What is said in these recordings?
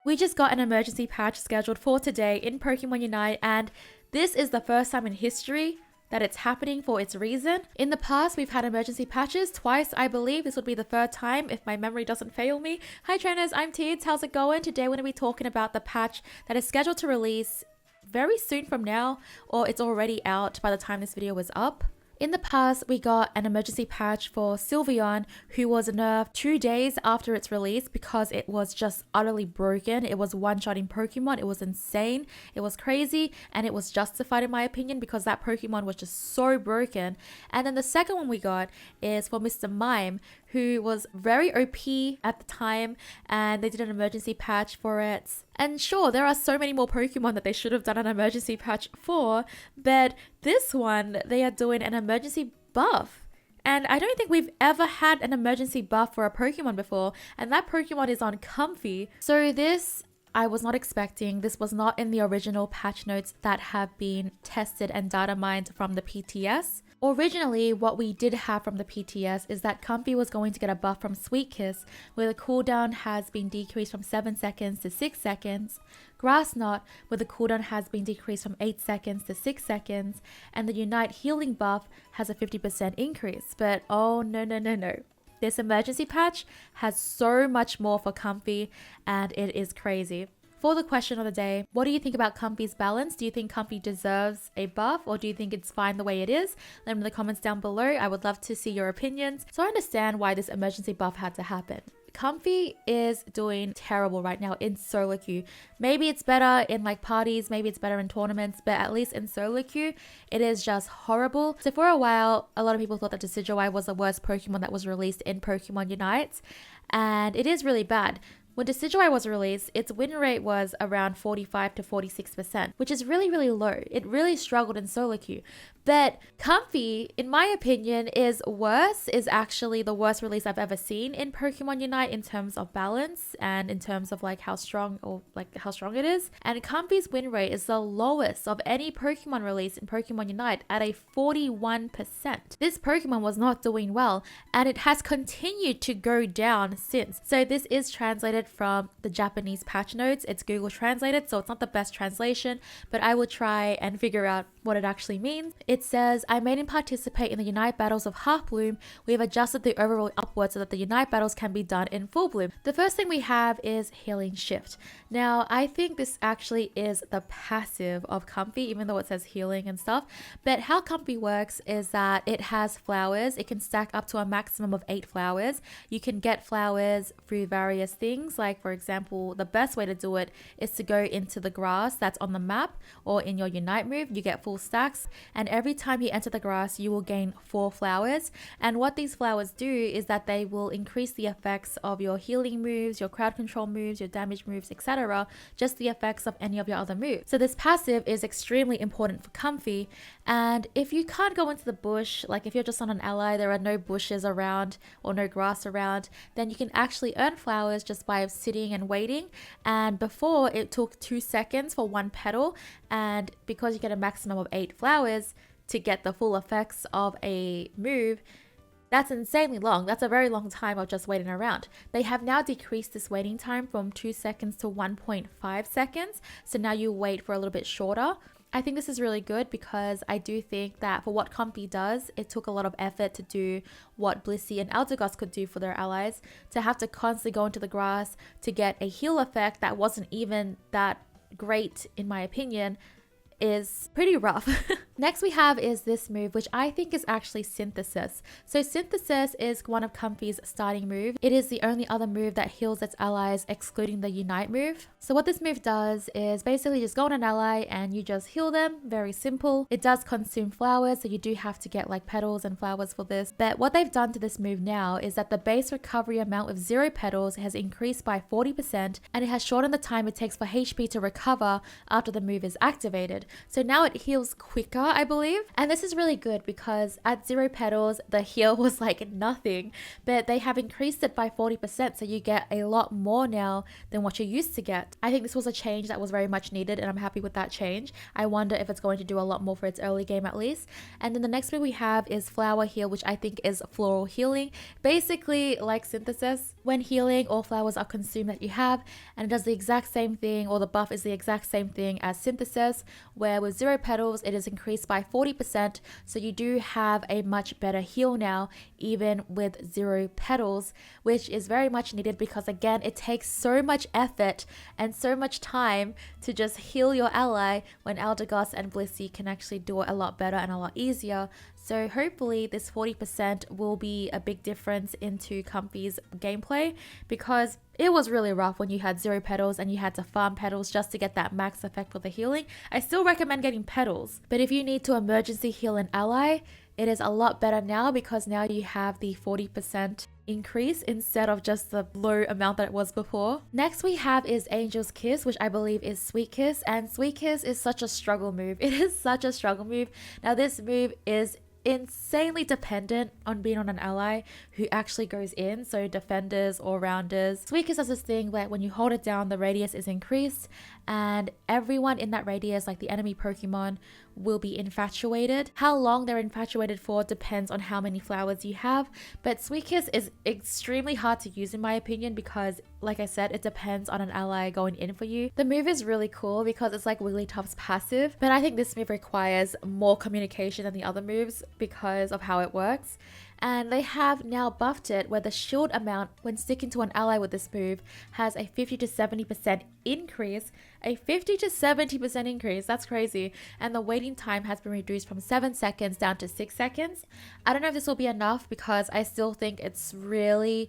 We just got an emergency patch scheduled for today in Pokemon Unite, and this is the first time in history that it's happening for its reason. In the past, we've had emergency patches twice, I believe. This would be the third time if my memory doesn't fail me. Hi trainers, I'm Tids. How's it going? Today we're going to be talking about the patch that is scheduled to release very soon from now, or it's already out by the time this video was up. In the past, we got an emergency patch for Sylveon, who was nerfed 2 days after its release because it was just utterly broken. It was one-shotting Pokemon. It was insane. It was crazy, and it was justified in my opinion because that Pokemon was just so broken. And then the second one we got is for Mr. Mime, who was very OP at the time, and they did an emergency patch for it. And sure, there are so many more Pokemon that they should have done an emergency patch for, but this one, they are doing an emergency buff. And I don't think we've ever had an emergency buff for a Pokemon before, and that Pokemon is on Comfey. So this, I was not expecting. This was not in the original patch notes that have been tested and data mined from the PTS. Originally, what we did have from the PTS is that Comfey was going to get a buff from Sweet Kiss, where the cooldown has been decreased from 7 seconds to 6 seconds, Grass Knot, where the cooldown has been decreased from 8 seconds to 6 seconds, and the Unite healing buff has a 50% increase. But oh no. This emergency patch has so much more for Comfey, and it is crazy. For the question of the day, what do you think about Comfey's balance? Do you think Comfey deserves a buff, or do you think it's fine the way it is? Let me know in the comments down below. I would love to see your opinions. So I understand why this emergency buff had to happen. Comfey is doing terrible right now in solo queue. Maybe it's better in like parties, maybe it's better in tournaments, but at least in solo queue, it is just horrible. So for a while, a lot of people thought that Decidueye was the worst Pokemon that was released in Pokemon Unite, and it is really bad. When Decidueye was released, its win rate was around 45 to 46%, which is really low. It really struggled in solo queue. But Comfey, in my opinion, is actually the worst release I've ever seen in Pokemon Unite in terms of balance and in terms of like how strong it is. And Comfey's win rate is the lowest of any Pokemon release in Pokemon Unite at a 41%. This Pokemon was not doing well, and it has continued to go down since. So this is translated from the Japanese patch notes. It's Google translated, so it's not the best translation, but I will try and figure out what it actually means. It says, I made him participate in the Unite battles of Half Bloom. We have adjusted the overall upwards so that the Unite battles can be done in Full Bloom. The first thing we have is Healing Shift. Now, I think this actually is the passive of Comfey, even though it says healing and stuff. But how Comfey works is that it has flowers. It can stack up to a maximum of 8 flowers. You can get flowers through various things. Like, for example, the best way to do it is to go into the grass that's on the map, or in your Unite move, you get full stacks, and every time you enter the grass you will gain 4 flowers. And what these flowers do is that they will increase the effects of your healing moves, your crowd control moves, your damage moves, etc., just the effects of any of your other moves. So this passive is extremely important for Comfey. And if you can't go into the bush, like if you're just on an ally, there are no bushes around or no grass around, then you can actually earn flowers just by sitting and waiting. And before, it took 2 seconds for 1 petal, and because you get a maximum of 8 flowers to get the full effects of a move, that's insanely long. That's a very long time of just waiting around. They have now decreased this waiting time from 2 seconds to 1.5 seconds, so now you wait for a little bit shorter. I think this is really good because I do think that for what Comfey does, it took a lot of effort to do what Blissey and Eldegoss could do for their allies, to have to constantly go into the grass to get a heal effect that wasn't even that great in my opinion is pretty rough. Next we have is this move, which I think is actually Synthesis. So Synthesis is one of Comfey's starting moves. It is the only other move that heals its allies excluding the Unite move. So what this move does is basically just go on an ally and you just heal them. Very simple. It does consume flowers, so you do have to get like petals and flowers for this. But what they've done to this move now is that the base recovery amount with 0 petals has increased by 40%, and it has shortened the time it takes for HP to recover after the move is activated. So now it heals quicker, I believe. And this is really good because at 0 petals, the heal was like nothing, but they have increased it by 40%. So you get a lot more now than what you used to get. I think this was a change that was very much needed, and I'm happy with that change. I wonder if it's going to do a lot more for its early game at least. And then the next move we have is Flower Heal, which I think is floral healing. Basically like Synthesis. When healing, all flowers are consumed that you have, and it does the exact same thing, or the buff is the exact same thing as Synthesis, where with 0 petals it is increased by 40%. So you do have a much better heal now, even with 0 petals, which is very much needed because again, it takes so much effort and so much time to just heal your ally when Eldegoss and Blissey can actually do it a lot better and a lot easier. So hopefully this 40% will be a big difference into Comfy's gameplay, because it was really rough when you had 0 petals and you had to farm petals just to get that max effect for the healing. I still recommend getting petals, but if you need to emergency heal an ally, it is a lot better now because now you have the 40% increase instead of just the low amount that it was before. Next we have is Angel's Kiss, which I believe is Sweet Kiss, and Sweet Kiss is such a struggle move. It is such a struggle move. Now this move is insanely dependent on being on an ally who actually goes in, so defenders or rounders. Sweet Kiss does this thing where when you hold it down, the radius is increased, and everyone in that radius, like the enemy Pokemon, will be infatuated. How long they're infatuated for depends on how many flowers you have, but Sweet Kiss is extremely hard to use in my opinion because, like I said, it depends on an ally going in for you. The move is really cool because it's like Wigglytuff's passive, but I think this move requires more communication than the other moves because of how it works. And they have now buffed it where the shield amount when sticking to an ally with this move has a 50 to 70% increase. A 50 to 70% increase, that's crazy. And the waiting time has been reduced from 7 seconds down to 6 seconds. I don't know if this will be enough because I still think it's really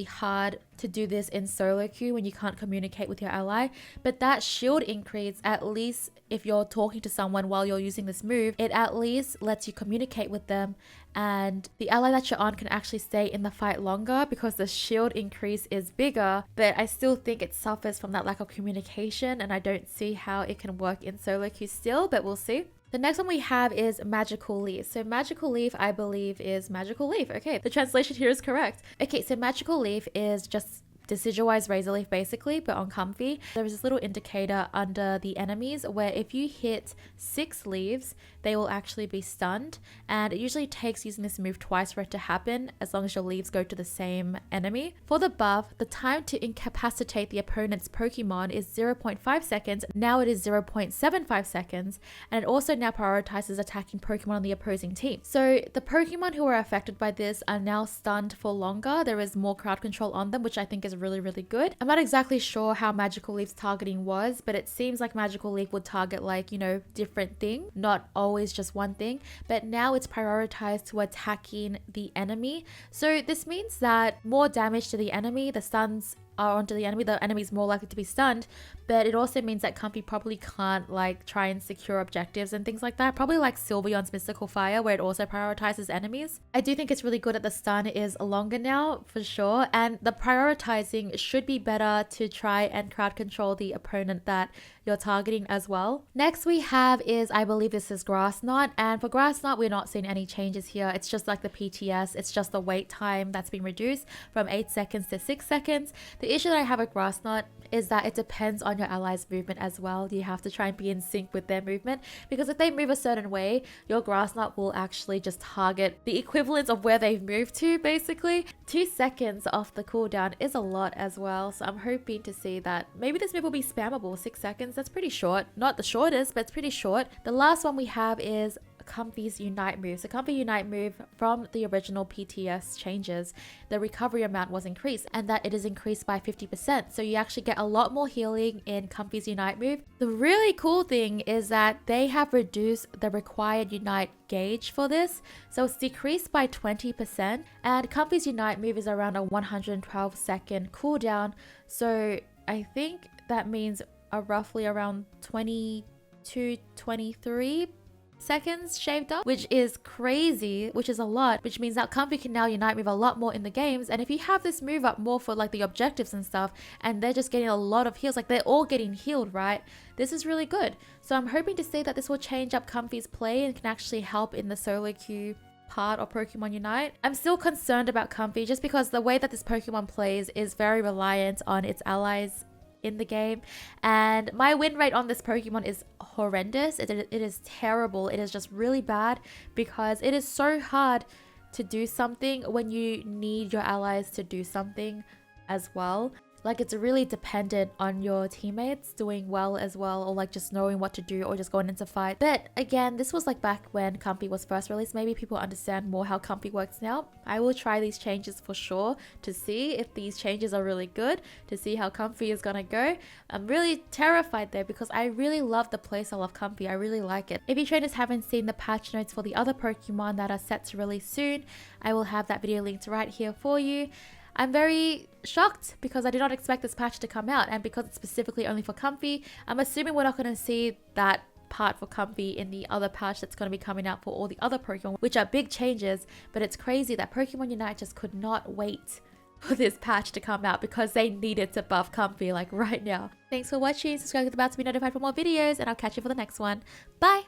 hard to do this in solo queue when you can't communicate with your ally, but that shield increase, at least if you're talking to someone while you're using this move, it at least lets you communicate with them, and the ally that you're on can actually stay in the fight longer because the shield increase is bigger. But I still think it suffers from that lack of communication, and I don't see how it can work in solo queue still, but we'll see. The next one we have is Magical Leaf. So Magical Leaf, I believe, is Magical Leaf. Okay, the translation here is correct. Okay, so Magical Leaf is just Decidueye Razor Leaf basically, but on Comfy. There is this little indicator under the enemies where if you hit 6 leaves, they will actually be stunned, and it usually takes using this move twice for it to happen as long as your leaves go to the same enemy. For the buff, the time to incapacitate the opponent's Pokemon is 0.5 seconds, now it is 0.75 seconds, and it also now prioritizes attacking Pokemon on the opposing team. So the Pokemon who are affected by this are now stunned for longer. There is more crowd control on them, which I think is really good. I'm not exactly sure how Magical Leaf's targeting was, but it seems like Magical Leaf would target like, you know, different thing, not always just one thing, but now it's prioritized to attacking the enemy. So this means that more damage to the enemy, the stuns are onto the enemy is more likely to be stunned, but it also means that Comfy probably can't like try and secure objectives and things like that, probably like Sylveon's Mystical Fire where it also prioritizes enemies. I do think it's really good that the stun is longer now for sure, and the prioritizing should be better to try and crowd control the opponent that you're targeting as well. Next we have is, I believe this is Grass Knot, and for Grass Knot we're not seeing any changes here. It's just like the PTS, it's just the wait time that's been reduced from 8 seconds to 6 seconds. The issue that I have with Grass Knot is that it depends on your ally's movement as well. You have to try and be in sync with their movement, because if they move a certain way, your Grass Knot will actually just target the equivalent of where they've moved to basically. 2 seconds off the cooldown is a lot as well, so I'm hoping to see that maybe this move will be spammable. 6 seconds, that's pretty short. Not the shortest, but it's pretty short. The last one we have is Comfy's Unite move. So Comfy Unite move, from the original PTS changes, the recovery amount was increased, and that it is increased by 50%. So you actually get a lot more healing in Comfy's Unite move. The really cool thing is that they have reduced the required Unite gauge for this, so it's decreased by 20%, and Comfy's Unite move is around a 112 second cooldown. So I think that means a roughly around 20 to 23 seconds shaved off, which is crazy, which is a lot, which means that Comfey can now unite move a lot more in the games. And if you have this move up more for like the objectives and stuff, and they're just getting a lot of heals, like they're all getting healed, right? This is really good. So I'm hoping to see that this will change up Comfey's play and can actually help in the solo queue part of Pokemon Unite. I'm still concerned about Comfey just because the way that this Pokemon plays is very reliant on its allies in the game, and my win rate on this Pokemon is horrendous. It is terrible. It is just really bad because it is so hard to do something when you need your allies to do something as well. Like, it's really dependent on your teammates doing well as well, or like just knowing what to do, or just going into fight. But again, this was like back when Comfey was first released. Maybe people understand more how Comfey works now. I will try these changes for sure to see if these changes are really good, to see how Comfey is gonna go. I'm really terrified there because I really love the playstyle of Comfey. I really like it. If you trainers haven't seen the patch notes for the other Pokemon that are set to release soon, I will have that video linked right here for you. I'm very shocked because I did not expect this patch to come out, and because it's specifically only for Comfey, I'm assuming we're not going to see that part for Comfey in the other patch that's going to be coming out for all the other Pokemon, which are big changes. But it's crazy that Pokemon Unite just could not wait for this patch to come out because they needed to buff Comfey like right now. Thanks for watching, subscribe to the bell to be notified for more videos, and I'll catch you for the next one. Bye!